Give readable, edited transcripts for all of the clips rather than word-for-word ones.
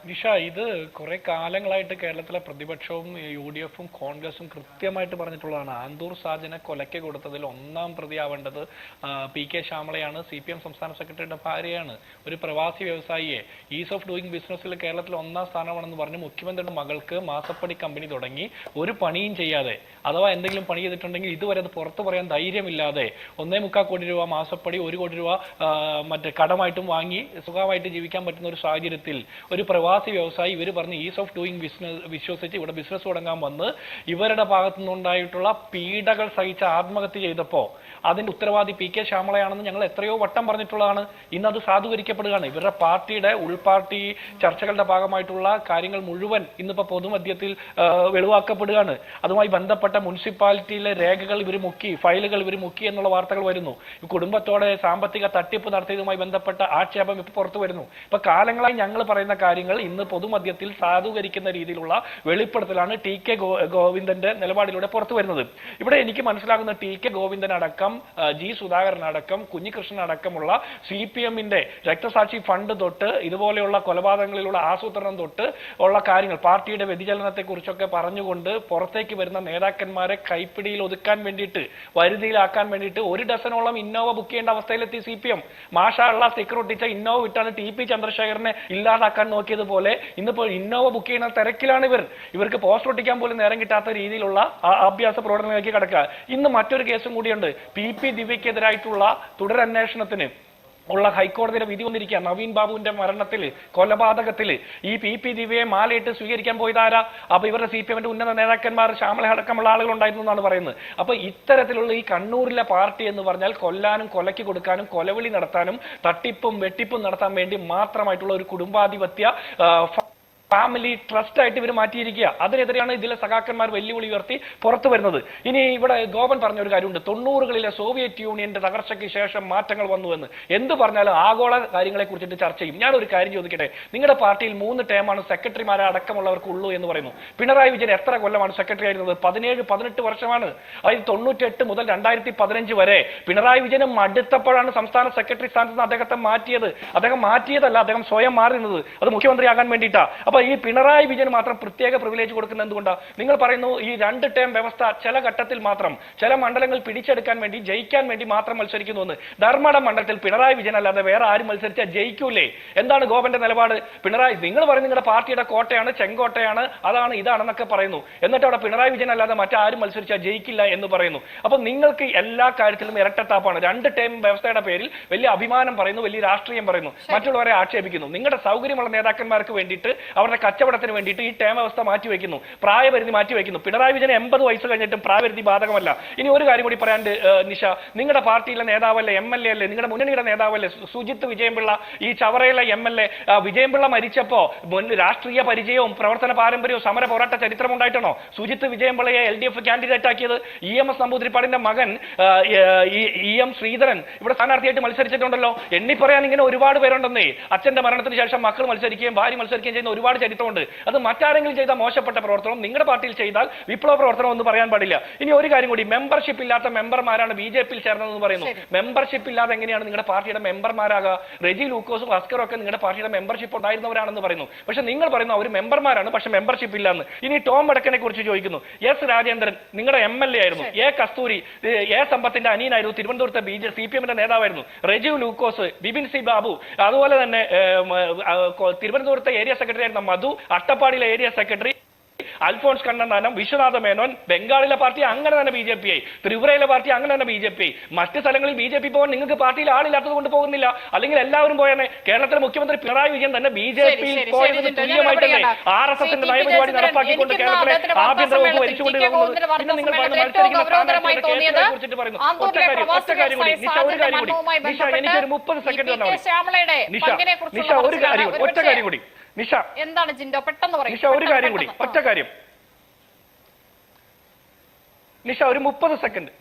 നിഷ, ഇത് കുറെ കാലങ്ങളായിട്ട് കേരളത്തിലെ പ്രതിപക്ഷവും UDF-ഉം കോൺഗ്രസും കൃത്യമായിട്ട് പറഞ്ഞിട്ടുള്ളതാണ്. ആന്തൂർ സാജനെ കൊലയ്ക്ക് കൊടുത്തതിൽ ഒന്നാം പ്രതിയാവേണ്ടത് PK ശ്യാമളയാണ്. CPM സംസ്ഥാന സെക്രട്ടറിയുടെ ഭാര്യയാണ്. ഒരു പ്രവാസി വ്യവസായിയെ ഈസ് ഓഫ് ഡൂയിങ് ബിസിനസ്സിൽ കേരളത്തിൽ ഒന്നാം സ്ഥാനമാണെന്ന് പറഞ്ഞ് മുഖ്യമന്ത്രിയുടെ മകൾക്ക് മാസപ്പടി കമ്പനി തുടങ്ങി ഒരു പണിയും ചെയ്യാതെ, അഥവാ എന്തെങ്കിലും പണി ചെയ്തിട്ടുണ്ടെങ്കിൽ ഇതുവരെ അത് പുറത്തു പറയാൻ ധൈര്യമില്ലാതെ 1.25 കോടി രൂപ മാസപ്പടി, 1 കോടി രൂപ മറ്റേ കടമായിട്ടും വാങ്ങി സുഖമായിട്ട് ജീവിക്കാൻ പറ്റുന്ന ഒരു സാഹചര്യത്തിൽ ഒരു പ്രവാസി വ്യവസായി ഇവർ പറഞ്ഞ് ഈസ് ഓഫ് ഡൂയിങ് ബിസിനസ് വിശ്വസിച്ച് ഇവിടെ ബിസിനസ് തുടങ്ങാൻ വന്ന് ഇവരുടെ ഭാഗത്തു നിന്നുണ്ടായിട്ടുള്ള പീഡകൾ സഹിച്ച് ആത്മഹത്യ ചെയ്തപ്പോൾ അതിന്റെ ഉത്തരവാദി PK ശ്യാമളയാണെന്ന് ഞങ്ങൾ എത്രയോ വട്ടം പറഞ്ഞിട്ടുള്ളതാണ്. ഇന്നത് സാധൂകരിക്കപ്പെടുകയാണ്. ഇവരുടെ പാർട്ടിയുടെ ഉൾപാർട്ടി ചർച്ചകളുടെ ഭാഗമായിട്ടുള്ള കാര്യങ്ങൾ മുഴുവൻ ഇന്നിപ്പോ പൊതുമധ്യത്തിൽ വെളിവാക്കപ്പെടുകയാണ്. അതുമായി ബന്ധപ്പെട്ട മുനിസിപ്പാലിറ്റിയിലെ രേഖകൾ ഇവർ മുക്കി, ഫയലുകൾ ഇവർ മുക്കി എന്നുള്ള വാർത്തകൾ വരുന്നു. കുടുംബത്തോടെ സാമ്പത്തിക തട്ടിപ്പ് നടത്തിയതുമായി ബന്ധപ്പെട്ട ആക്ഷേപം ഇപ്പൊ പുറത്തു വരുന്നു. ഇപ്പൊ കാലങ്ങളായി ഞങ്ങൾ പറയുന്ന കാര്യങ്ങൾ ഇന്ന് പൊതുമധ്യത്തിൽ സാധൂകരിക്കുന്ന രീതിയിലുള്ള വെളിപ്പെടുത്തലാണ് TK ഗോവിന്ദന്റെ നിലപാടിലൂടെ പുറത്തു വരുന്നത്. ഇവിടെ എനിക്ക് മനസ്സിലാകുന്ന TK ഗോവിന്ദൻ അടക്കം, G സുധാകരൻ അടക്കം, കുഞ്ഞികൃഷ്ണൻ അടക്കമുള്ള CPM-ന്റെ രക്തസാക്ഷി ഫണ്ട് തൊട്ട് ഇതുപോലെയുള്ള കൊലപാതകങ്ങളിലുള്ള ആസൂത്രണം തൊട്ട് ഉള്ള കാര്യങ്ങൾ, പാർട്ടിയുടെ വ്യതിചലനത്തെ കുറിച്ചൊക്കെ പറഞ്ഞുകൊണ്ട് പുറത്തേക്ക് വരുന്ന നേതാക്കന്മാരെ കൈപ്പിടിയിൽ ഒതുക്കാൻ വേണ്ടിയിട്ട്, വരുതിയിലാക്കാൻ വേണ്ടിയിട്ട് 1 ഡസനോളം ഇന്നോവ ബുക്ക് ചെയ്യേണ്ട അവസ്ഥയിലെത്തി CPM. മാഷാള്ള സെക്യൂരിറ്റിച്ച ഇന്നോവ വിട്ടാണ് TP ചന്ദ്രശേഖരനെ ഇല്ലാതാക്കാൻ നോക്കിയതുപോലെ ഇന്നിപ്പോൾ ഇന്നോവ ബുക്ക് ചെയ്യുന്ന തിരക്കിലാണ് ഇവർക്ക് പോസ്റ്റർ ഒട്ടിക്കാൻ പോലും നേരം കിട്ടാത്ത രീതിയിലുള്ള അഭ്യാസ പ്രവർത്തനങ്ങളിലേക്ക് കടക്കുക. ഇന്ന് മറ്റൊരു കേസും കൂടിയുണ്ട്. PP ദിവ്യക്കെതിരായിട്ടുള്ള തുടരന്വേഷണത്തിന് ഉള്ള ഹൈക്കോടതിയുടെ വിധി വന്നിരിക്കുക. നവീൻ ബാബുവിന്റെ മരണത്തിൽ, കൊലപാതകത്തിൽ ഈ PP ദിവ്യയെ മാലയിട്ട് സ്വീകരിക്കാൻ പോയതാരാ? അപ്പൊ ഇവരുടെ CPM-ന്റെ ഉന്നത നേതാക്കന്മാർ, ശ്യാമള അടക്കമുള്ള ആളുകൾ ഉണ്ടായിരുന്നു എന്നാണ് പറയുന്നത്. അപ്പൊ ഇത്തരത്തിലുള്ള ഈ കണ്ണൂരിലെ പാർട്ടി എന്ന് പറഞ്ഞാൽ കൊല്ലാനും കൊലയ്ക്ക് കൊടുക്കാനും കൊലവിളി നടത്താനും തട്ടിപ്പും വെട്ടിപ്പും നടത്താൻ വേണ്ടി മാത്രമായിട്ടുള്ള ഒരു കുടുംബാധിപത്യ ഫാമിലി ട്രസ്റ്റ് ആയിട്ട് ഇവർ മാറ്റിയിരിക്കുക. അതിനെതിരെയാണ് ഇതിലെ സഖാക്കന്മാർ വെല്ലുവിളി ഉയർത്തി പുറത്തു വരുന്നത്. ഇനി ഇവിടെ ഗോപൻ പറഞ്ഞ ഒരു കാര്യമുണ്ട്, 90കളിലെ സോവിയറ്റ് യൂണിയന്റെ തകർച്ചയ്ക്ക് ശേഷം മാറ്റങ്ങൾ വന്നുവെന്ന്. എന്ത് പറഞ്ഞാലും ആഗോള കാര്യങ്ങളെ കുറിച്ചിട്ട് ചർച്ച ചെയ്യും. ഞാനൊരു കാര്യം ചോദിക്കട്ടെ, നിങ്ങളുടെ പാർട്ടിയിൽ 3 ടേമാണ് സെക്രട്ടറിമാരെ അടക്കമുള്ളവർക്ക് ഉള്ളൂ എന്ന് പറയുന്നു. പിണറായി വിജയൻ എത്ര കൊല്ലമാണ് സെക്രട്ടറി ആയിരുന്നത്? 17-18 വർഷമാണ്. അതായത് 98 മുതൽ 2015 വരെ. പിണറായി വിജയന് മടുത്തപ്പോഴാണ് സംസ്ഥാന സെക്രട്ടറി സ്ഥാനത്ത് നിന്ന് അദ്ദേഹത്തെ മാറ്റിയത്. അദ്ദേഹം മാറ്റിയതല്ല, അദ്ദേഹം സ്വയം മാറി നിന്നത്. അത് മുഖ്യമന്ത്രിയാകാൻ വേണ്ടിയിട്ടാ. അപ്പൊ ഈ പിണറായി വിജയൻ മാത്രം പ്രത്യേക പ്രിവിലേജ് കൊടുക്കുന്നത് എന്തുകൊണ്ടാണ്? നിങ്ങൾ പറയുന്നു ഈ 2 ടേം വ്യവസ്ഥ ചില ഘട്ടത്തിൽ മാത്രം, ചില മണ്ഡലങ്ങൾ പിടിച്ചെടുക്കാൻ വേണ്ടി, ജയിക്കാൻ വേണ്ടി മാത്രം മത്സരിക്കുന്നു എന്ന്. ധർമ്മടം മണ്ഡലത്തിൽ പിണറായി വിജയൻ അല്ലാതെ വേറെ ആരും മത്സരിച്ചാൽ ജയിക്കൂലേ? എന്താണ് ഗോപന്റെ നിലപാട്? പിണറായി, നിങ്ങൾ പറയുന്നത് നിങ്ങളുടെ പാർട്ടിയുടെ കോട്ടയാണ്, ചെങ്കോട്ടയാണ്, അതാണ് ഇതാണെന്നൊക്കെ പറയുന്നു. എന്നിട്ട് അവിടെ പിണറായി വിജയൻ അല്ലാതെ മറ്റാരും മത്സരിച്ചാൽ ജയിക്കില്ല എന്ന് പറയുന്നു. അപ്പൊ നിങ്ങൾക്ക് എല്ലാ കാര്യത്തിലും ഇരട്ടത്താപ്പാണ്. 2 ടേം വ്യവസ്ഥയുടെ പേരിൽ വലിയ അഭിമാനം പറയുന്നു, വലിയ രാഷ്ട്രീയം പറയുന്നു, മറ്റുള്ളവരെ ആക്ഷേപിക്കുന്നു. നിങ്ങളുടെ സൗകര്യമുള്ള നേതാക്കന്മാർക്ക് വേണ്ടിയിട്ട്, അവരുടെ കച്ചവടത്തിന് വേണ്ടിയിട്ട് ഈ ടേം വ്യവസ്ഥ മാറ്റിവെക്കുന്നു, പ്രായപരിധി മാറ്റിവെക്കുന്നു. പിണറായി വിജയൻ 80 വയസ്സ് കഴിഞ്ഞിട്ടും പ്രായപരിധി ബാധകമല്ല. ഇനി ഒരു കാര്യം കൂടി പറയാണ്ട് നിഷ, നിങ്ങളുടെ പാർട്ടിയിലെ നേതാവല്ലേ, MLA അല്ലേ, നിങ്ങളുടെ മുന്നണിയുടെ നേതാവല്ലേ സുജിത്ത് വിജയൻപിള്ള, ഈ ചവറയിലെ MLA? വിജയൻപിള്ള മരിച്ചപ്പോ രാഷ്ട്രീയ പരിചയവും പ്രവർത്തന പാരമ്പര്യവും സമര പോരാട്ട ചരിത്രം ഉണ്ടായിട്ടാണോ സുജിത്ത് വിജയൻപിള്ളയെ LDF കാൻഡിഡേറ്റ് ആക്കിയത്? EMS നമ്പൂതിരിപ്പാടിന്റെ മകൻ EM ശ്രീധരൻ ഇവിടെ സ്ഥാനാർത്ഥിയായിട്ട് മത്സരിച്ചിട്ടുണ്ടല്ലോ. എണ്ണി പറയാൻ ഇങ്ങനെ ഒരുപാട് പേരുണ്ടെന്നേ. അച്ഛന്റെ മരണത്തിന് ശേഷം മക്കൾ മത്സരിക്കുകയും ഭാര്യ മത്സരിക്കുകയും ചെയ്യുന്ന ഒരുപാട് ചരിത്രമുണ്ട്. അത് മറ്റാരെങ്കിലും ചെയ്ത മോശപ്പെട്ട പ്രവർത്തനം നിങ്ങളുടെ പാർട്ടിയിൽ ചെയ്താൽ വിപ്ലവ പ്രവർത്തനം എന്ന് പറയാൻ പാടില്ല. ഇനി ഒരു കാര്യം കൂടി, മെമ്പർഷിപ്പ് ഇല്ലാത്ത മെമ്പർമാരാണ് BJP-യിൽ ചേർന്നതെന്ന് പറയുന്നു. മെമ്പർഷിപ്പ് ഇല്ലാതെ എങ്ങനെയാണ് നിങ്ങളുടെ പാർട്ടിയുടെ മെമ്പർമാരാകുക? റെജി ലൂക്കോസും ഭാസ്കറും ഒക്കെ നിങ്ങളുടെ പാർട്ടിയുടെ മെമ്പർഷിപ്പ് ഉണ്ടായിരുന്നവരാണെന്ന് പറയുന്നു. പക്ഷെ നിങ്ങൾ പറയുന്നു അവർ മെമ്പർമാരാണ്, പക്ഷെ മെമ്പർഷിപ്പ് ഇല്ലാന്ന്. ഇനി ടോം വടക്കനെ കുറിച്ച് ചോദിക്കുന്നു. S രാജേന്ദ്രൻ നിങ്ങളുടെ MLA ആയിരുന്നു. A കസ്തൂരി സമ്പത്തിന്റെ അനിയനായിരുന്നു, തിരുവനന്തപുരത്തെ CPM-ന്റെ നേതാവായിരുന്നു. റെജി ലൂക്കോസ്, ബിപിൻ സി ബാബു, അതുപോലെ തന്നെ തിരുവനന്തപുരത്തെ ഏരിയ സെക്രട്ടറി ആയിരുന്ന മധു, അട്ടപ്പാടിയിലെ ഏരിയ സെക്രട്ടറി അൽഫോൺസ് കണ്ണന്താനം, വിശ്വനാഥ മേനോൻ. ബംഗാളിലെ പാർട്ടി അങ്ങനെ തന്നെ BJP ആയി, ത്രിപുരയിലെ പാർട്ടി അങ്ങനെ തന്നെ BJP ആയി. മറ്റ് സ്ഥലങ്ങളിൽ BJP പോകാൻ നിങ്ങൾക്ക് പാർട്ടിയിൽ ആളില്ലാത്തത് കൊണ്ട് പോകുന്നില്ല, അല്ലെങ്കിൽ എല്ലാവരും പോയാനെ. കേരളത്തിലെ മുഖ്യമന്ത്രി പിണറായി വിജയൻ തന്നെ BJP-യിൽ പോയതിന് തുല്യമായിട്ടല്ലേ RSS-ന്റെ നയപരിപാടി നടപ്പാക്കിക്കൊണ്ട് കേരളത്തിലെ ആഭ്യന്തര വകുപ്പ് ഭരിച്ചുകൊണ്ടിരിക്കുന്നത്. പിന്നെ നിങ്ങൾ മത്സരിക്കുന്ന സ്ഥാനാർത്ഥികളെ കുറിച്ചിട്ട് പറയുന്നു. ഒറ്റ കാര്യം കൂടി നിഷ, ഒരു കാര്യം കൂടി നിഷ, എനിക്കൊരു 30 സെക്കൻഡ് തന്നാൽ നിഷ, ഒരു കാര്യം, ഒറ്റ കാര്യം കൂടി നിഷ. എന്താണ് ജിൻഡോ പെട്ടെന്ന് പറയും? നിഷ, ഒരു കാര്യം കൂടി, ഒറ്റ കാര്യം. നിഷ ഒരു 30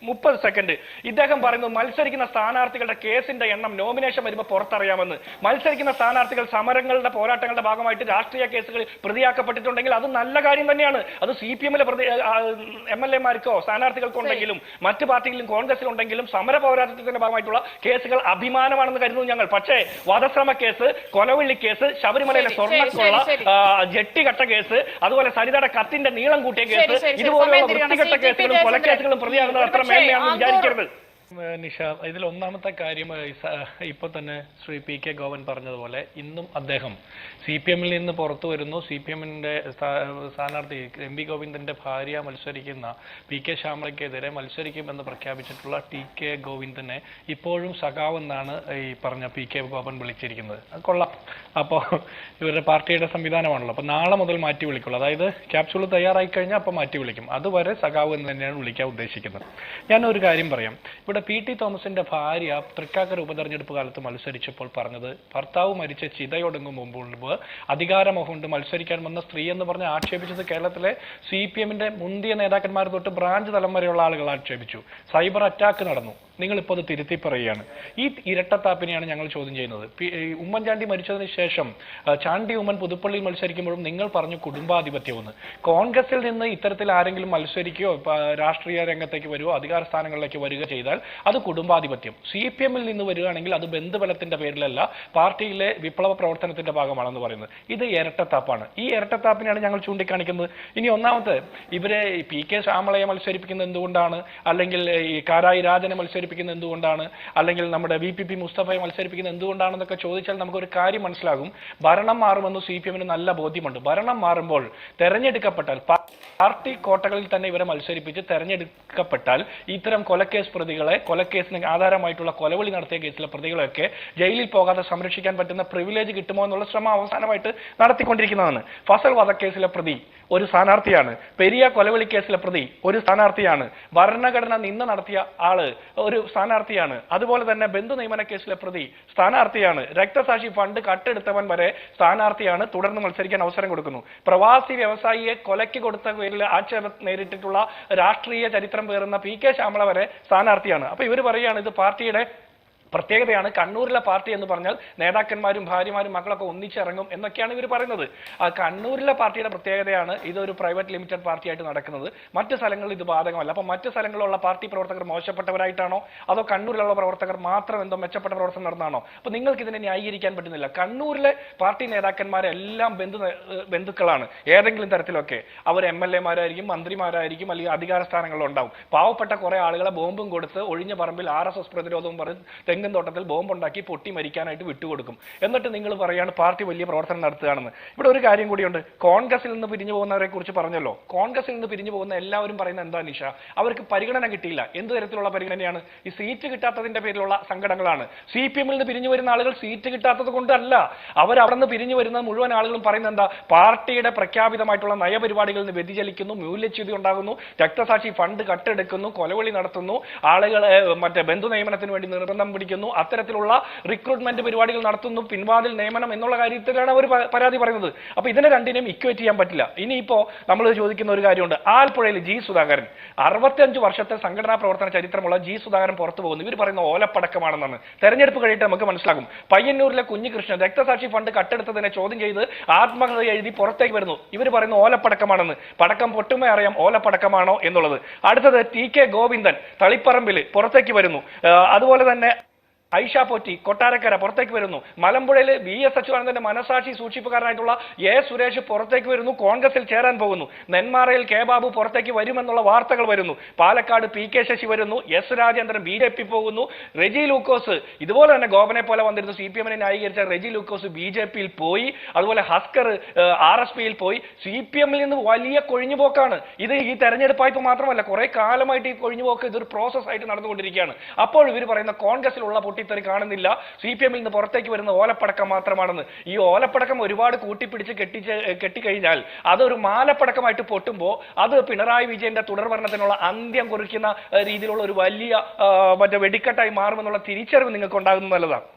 സെക്കൻഡ് ഇദ്ദേഹം പറയുന്നു മത്സരിക്കുന്ന സ്ഥാനാർത്ഥികളുടെ കേസിന്റെ എണ്ണം നോമിനേഷൻ വരുമ്പോൾ പുറത്തറിയാമെന്ന്. മത്സരിക്കുന്ന സ്ഥാനാർത്ഥികൾ സമരങ്ങളുടെ പോരാട്ടങ്ങളുടെ ഭാഗമായിട്ട് രാഷ്ട്രീയ കേസുകളിൽ പ്രതിയാക്കപ്പെട്ടിട്ടുണ്ടെങ്കിൽ അത് നല്ല കാര്യം തന്നെയാണ്. അത് CPM-ലെ MLA-മാർക്കോ സ്ഥാനാർത്ഥികൾക്കോ ഉണ്ടെങ്കിലും മറ്റു പാർട്ടികളിലും കോൺഗ്രസിലുണ്ടെങ്കിലും സമര പോരാട്ടത്തിന്റെ ഭാഗമായിട്ടുള്ള കേസുകൾ അഭിമാനമാണെന്ന് കരുതുന്നു ഞങ്ങൾ. പക്ഷേ വധശ്രമ കേസ്, കൊലവിളി കേസ്, ശബരിമലയിലെ സ്വർണ്ണക്കൊള്ള, ജെട്ടികെട്ട കേസ്, അതുപോലെ സരിതയുടെ കത്തിന്റെ നീളം കൂട്ടിയ കേസ്, ഇതുപോലുള്ള വൃത്തികെട്ട കേസുകളും കൊലക്കേസുകളും പ്രതിയാകുന്നത് അത്ര മേന്മയാണെന്ന് വിചാരിക്കരുത്. നിഷ, ഇതിൽ ഒന്നാമത്തെ കാര്യം ഇപ്പൊ തന്നെ ശ്രീ PK ഗോവൻ പറഞ്ഞതുപോലെ ഇന്നും അദ്ദേഹം CPM-ൽ നിന്ന് പുറത്തു വരുന്നു. CPM-ന്റെ സ്ഥാനാർത്ഥി MV ഗോവിന്ദന്റെ ഭാര്യ മത്സരിക്കുന്ന PK ശ്യാമളയ്ക്കെതിരെ മത്സരിക്കുമെന്ന് പ്രഖ്യാപിച്ചിട്ടുള്ള TK ഗോവിന്ദനെ ഇപ്പോഴും സഖാവെന്നാണ് ഈ പറഞ്ഞ PK ഗോവൻ വിളിച്ചിരിക്കുന്നത്. അത് കൊള്ളാം. അപ്പോൾ ഇവരുടെ പാർട്ടിയുടെ സംവിധാനമാണല്ലോ. അപ്പോൾ നാളെ മുതൽ മാറ്റി വിളിക്കുള്ളൂ. അതായത് ക്യാപ്സ്യൂൾ തയ്യാറായി കഴിഞ്ഞാൽ അപ്പോൾ മാറ്റി വിളിക്കും. അതുവരെ സഖാവ് എന്ന് തന്നെയാണ് വിളിക്കാൻ ഉദ്ദേശിക്കുന്നത്. ഞാനൊരു കാര്യം പറയാം. ഇവിടെ PT തോമസിന്റെ ഭാര്യ തൃക്കാക്കര ഉപതെരഞ്ഞെടുപ്പ് കാലത്ത് മത്സരിച്ചപ്പോൾ പറഞ്ഞത് ഭർത്താവ് മരിച്ച ചിതയൊടുങ്ങും മുമ്പ് അധികാരമോഹം കൊണ്ട് മത്സരിക്കാൻ വന്ന സ്ത്രീ എന്ന് പറഞ്ഞ് ആക്ഷേപിച്ചത് കേരളത്തിലെ CPM-ന്റെ മുന്തിയ നേതാക്കന്മാർ തൊട്ട് ബ്രാഞ്ച് തലം വരെയുള്ള ആളുകൾ ആക്ഷേപിച്ചു. സൈബർ അറ്റാക്ക് നടന്നു. നിങ്ങളിപ്പോൾ അത് തിരുത്തി പറയുകയാണ്. ഈ ഇരട്ടത്താപ്പിനെയാണ് ഞങ്ങൾ ചോദ്യം ചെയ്യുന്നത്. ഉമ്മൻചാണ്ടി മരിച്ചതിന് ശേഷം ചാണ്ടി ഉമ്മൻ പുതുപ്പള്ളിയിൽ മത്സരിക്കുമ്പോഴും നിങ്ങൾ പറഞ്ഞു കുടുംബാധിപത്യമെന്ന്. കോൺഗ്രസിൽ നിന്ന് ഇത്തരത്തിൽ ആരെങ്കിലും മത്സരിക്കുകയോ രാഷ്ട്രീയ രംഗത്തേക്ക് വരുവോ അധികാര സ്ഥാനങ്ങളിലേക്ക് വരിക ചെയ്താൽ അത് കുടുംബാധിപത്യം. CPM-ൽ നിന്ന് വരികയാണെങ്കിൽ അത് ബന്ധുബലത്തിന്റെ പേരിലല്ല, പാർട്ടിയിലെ വിപ്ലവ പ്രവർത്തനത്തിന്റെ ഭാഗമാണെന്ന് പറയുന്നത്. ഇത് ഇരട്ടത്താപ്പാണ്. ഈ ഇരട്ടത്താപ്പിനെയാണ് ഞങ്ങൾ ചൂണ്ടിക്കാണിക്കുന്നത്. ഇനി ഒന്നാമത്തെ ഇവരെ PK ശ്യാമളയെ മത്സരിപ്പിക്കുന്നത് എന്തുകൊണ്ടാണ്, അല്ലെങ്കിൽ ഈ കാരായി രാജനെ മത്സരിപ്പിക്കുന്നത് എന്തുകൊണ്ടാണ്, അല്ലെങ്കിൽ നമ്മുടെ VPP മുസ്തഫയെ മത്സരിപ്പിക്കുന്നത് എന്തുകൊണ്ടാണെന്നൊക്കെ ചോദിച്ചാൽ നമുക്കൊരു കാര്യം മനസ്സിലാകും. ഭരണം മാറുമെന്ന് CPM-ന് നല്ല ബോധ്യമുണ്ട്. ഭരണം മാറുമ്പോൾ തെരഞ്ഞെടുക്കപ്പെട്ടാൽ പാർട്ടി കോട്ടകളിൽ തന്നെ ഇവരെ മത്സരിപ്പിച്ച് തെരഞ്ഞെടുക്കപ്പെട്ടാൽ ഇത്തരം കൊലക്കേസ് പ്രതികളെ, കൊലക്കേസിന് ആധാരമായിട്ടുള്ള കൊലവിളി നടത്തിയ കേസിലെ പ്രതികളെയൊക്കെ ജയിലിൽ പോകാതെ സംരക്ഷിക്കാൻ പറ്റുന്ന പ്രിവിലേജ് കിട്ടുമോ എന്നുള്ള ശ്രമം അവസാനമായിട്ട് നടത്തിക്കൊണ്ടിരിക്കുന്നതാണ്. ഫസൽ വധക്കേസിലെ പ്രതി ഒരു സ്ഥാനാർത്ഥിയാണ്. പെരിയ കൊലവിളി കേസിലെ പ്രതി ഒരു സ്ഥാനാർത്ഥിയാണ്. ഭരണഘടന നിന്ന് നടത്തിയ ആള് ഒരു സ്ഥാനാർത്ഥിയാണ്. അതുപോലെ തന്നെ ബന്ധു നിയമന കേസിലെ പ്രതി സ്ഥാനാർത്ഥിയാണ്. രക്തസാക്ഷി ഫണ്ട് കട്ടെടുത്തവൻ വരെ സ്ഥാനാർത്ഥിയാണ്. തുടർന്ന് മത്സരിക്കാൻ അവസരം കൊടുക്കുന്നു. പ്രവാസി വ്യവസായിയെ കൊലയ്ക്ക് കൊടുത്ത പേരിൽ ആക്ഷേപം നേരിട്ടിട്ടുള്ള രാഷ്ട്രീയ ചരിത്രം പേറുന്ന PK ശ്യാമള വരെ സ്ഥാനാർത്ഥിയാണ്. അപ്പൊ ഇവർ പറയുകയാണ് ഇത് പാർട്ടിയുടെ പ്രത്യേകതയാണ്. കണ്ണൂരിലെ പാർട്ടി എന്ന് പറഞ്ഞാൽ നേതാക്കന്മാരും ഭാര്യമാരും മക്കളൊക്കെ ഒന്നിച്ചിറങ്ങും എന്നൊക്കെയാണ് ഇവർ പറയുന്നത്. ആ കണ്ണൂരിലെ പാർട്ടിയുടെ പ്രത്യേകതയാണ് ഇതൊരു പ്രൈവറ്റ് ലിമിറ്റഡ് പാർട്ടിയായിട്ട് നടക്കുന്നത്. മറ്റു സ്ഥലങ്ങളിൽ ഇത് ബാധകമല്ല. അപ്പൊ മറ്റു സ്ഥലങ്ങളിലുള്ള പാർട്ടി പ്രവർത്തകർ മോശപ്പെട്ടവരായിട്ടാണോ, അതോ കണ്ണൂരിലുള്ള പ്രവർത്തകർ മാത്രം എന്തോ മെച്ചപ്പെട്ട പ്രവർത്തനം നടന്നാണോ? അപ്പൊ നിങ്ങൾക്ക് ഇതിനെ ന്യായീകരിക്കാൻ പറ്റുന്നില്ല. കണ്ണൂരിലെ പാർട്ടി നേതാക്കന്മാരെല്ലാം ബന്ധുക്കളാണ് ഏതെങ്കിലും തരത്തിലൊക്കെ. അവർ MLA-മാരായിരിക്കും, മന്ത്രിമാരായിരിക്കും, അല്ലെങ്കിൽ അധികാര സ്ഥാനങ്ങളിലുണ്ടാവും. പാവപ്പെട്ട കുറെ ആളുകളെ ബോംബും കൊടുത്ത് ഒഴിഞ്ഞ പറമ്പിൽ RSS പ്രതിരോധവും പറഞ്ഞ് തോട്ടത്തിൽ ബോംബുണ്ടാക്കി പൊട്ടി മരിക്കാനായിട്ട് വിട്ടുകൊടുക്കും. എന്നിട്ട് നിങ്ങൾ പറയാണ് പാർട്ടി വലിയ പ്രവർത്തനം നടത്തുകയാണെന്ന്. ഇവിടെ ഒരു കാര്യം കൂടിയുണ്ട്. കോൺഗ്രസിൽ നിന്ന് പിരിഞ്ഞു പോകുന്നവരെ കുറിച്ച് പറഞ്ഞല്ലോ. കോൺഗ്രസിൽ നിന്ന് പിരിഞ്ഞു പോകുന്ന എല്ലാവരും പറയുന്നത് എന്താ നിഷ? അവർക്ക് പരിഗണന കിട്ടിയില്ല. എന്ത് തരത്തിലുള്ള പരിഗണനയാണ്? ഈ സീറ്റ് കിട്ടാത്തതിന്റെ പേരിലുള്ള സങ്കടങ്ങളാണ്. CPM-ൽ നിന്ന് പിരിഞ്ഞു വരുന്ന ആളുകൾ സീറ്റ് കിട്ടാത്തത് കൊണ്ടല്ല. അവർ അവിടെ നിന്ന് പിരിഞ്ഞു വരുന്ന മുഴുവൻ ആളുകളും പറയുന്നത് എന്താ? പാർട്ടിയുടെ പ്രഖ്യാപിതമായിട്ടുള്ള നയപരിപാടികളിൽ നിന്ന് വ്യതിചലിക്കുന്നു, മൂല്യച്യുതി ഉണ്ടാകുന്നു, രക്തസാക്ഷി ഫണ്ട് കട്ടെടുക്കുന്നു, കൊലവിളി നടത്തുന്നു, ആളുകളെ മറ്റേ ബന്ധു നിയമനത്തിന് വേണ്ടി നിർബന്ധം പിടിക്കുന്നു, അത്തരത്തിലുള്ള റിക്രൂട്ട്മെന്റ് പരിപാടികൾ നടത്തുന്നു, പിൻവാതിൽ നിയമനം എന്നുള്ള കാര്യത്തിലാണ് അവർ പരാതി പറയുന്നത്. അപ്പൊ ഇതിനെ രണ്ടിനെയും ഇക്വേറ്റ് ചെയ്യാൻ പറ്റില്ല. ഇനിയിപ്പോ നമ്മൾ ചോദിക്കുന്ന ഒരു കാര്യമുണ്ട്. ആലപ്പുഴയിൽ G സുധാകരൻ 65 വർഷത്തെ സംഘടനാ പ്രവർത്തന ചരിത്രമുള്ള G സുധാകരൻ പുറത്തു പോകുന്നു. ഇവർ പറയുന്ന ഓലപ്പടക്കമാണെന്നാണ്. തെരഞ്ഞെടുപ്പ് കഴിയിട്ട് നമുക്ക് മനസ്സിലാകും. പയ്യന്നൂരിലെ കുഞ്ഞികൃഷ്ണൻ രക്തസാക്ഷി ഫണ്ട് കട്ടെടുത്തതിനെ ചോദ്യം ചെയ്ത് ആത്മകഥ എഴുതി പുറത്തേക്ക് വരുന്നു. ഇവർ പറയുന്ന ഓലപ്പടക്കമാണെന്ന്. പടക്കം പൊട്ടുമേ അറിയാം ഓലപ്പടക്കമാണോ എന്നുള്ളത്. അടുത്തത് TK ഗോവിന്ദൻ തളിപ്പറമ്പിൽ പുറത്തേക്ക് വരുന്നു. അതുപോലെ തന്നെ ഐഷ പോറ്റി കൊട്ടാരക്കര പുറത്തേക്ക് വരുന്നു. മലമ്പുഴയിൽ VS അച്യുതാനന്ദന്റെ മനസാക്ഷി സൂക്ഷിപ്പുകാരനായിട്ടുള്ള A സുരേഷ് പുറത്തേക്ക് വരുന്നു, കോൺഗ്രസിൽ ചേരാൻ പോകുന്നു. നെന്മാറയിൽ K ബാബു പുറത്തേക്ക് വരുമെന്നുള്ള വാർത്തകൾ വരുന്നു. പാലക്കാട് PK ശശി വരുന്നു, S രാജേന്ദ്രൻ BJP പോകുന്നു, റെജി ലൂക്കോസ് ഇതുപോലെ തന്നെ ഗോപനെ പോലെ വന്നിരുന്നു. CPM-നെ ന്യായീകരിച്ച റെജി ലൂക്കോസ് BJP-യിൽ പോയി. അതുപോലെ ഹസ്കർ RSP-യിൽ പോയി. CPM-ൽ നിന്ന് വലിയ കൊഴിഞ്ഞുപോക്കാണ്. ഇത് ഈ തെരഞ്ഞെടുപ്പായപ്പോൾ മാത്രമല്ല, കുറെ കാലമായിട്ട് ഈ കൊഴിഞ്ഞുപോക്ക് ഇതൊരു പ്രോസസ് ആയിട്ട് നടന്നുകൊണ്ടിരിക്കുകയാണ്. അപ്പോൾ ഇവർ പറയുന്ന കോൺഗ്രസിലുള്ള പൊട്ടിത്തെറി കാണുന്നില്ല, CPM-ൽ നിന്ന് പുറത്തേക്ക് വരുന്ന ഓലപ്പടക്കം മാത്രമാണെന്ന്. ഈ ഓലപ്പടക്കം ഒരുപാട് കൂട്ടിപ്പിടിച്ച് കെട്ടിക്കഴിഞ്ഞാൽ അതൊരു മാലപ്പടക്കമായിട്ട് പൊട്ടുമ്പോൾ അത് പിണറായി വിജയന്റെ തുടർഭരണത്തിനുള്ള അന്ത്യം കുറിക്കുന്ന രീതിയിലുള്ള ഒരു വലിയ മറ്റേ വെടിക്കെട്ടായി മാറുമെന്നുള്ള തിരിച്ചറിവ് നിങ്ങൾക്ക് ഉണ്ടാകുന്നത് നല്ലതാണ്.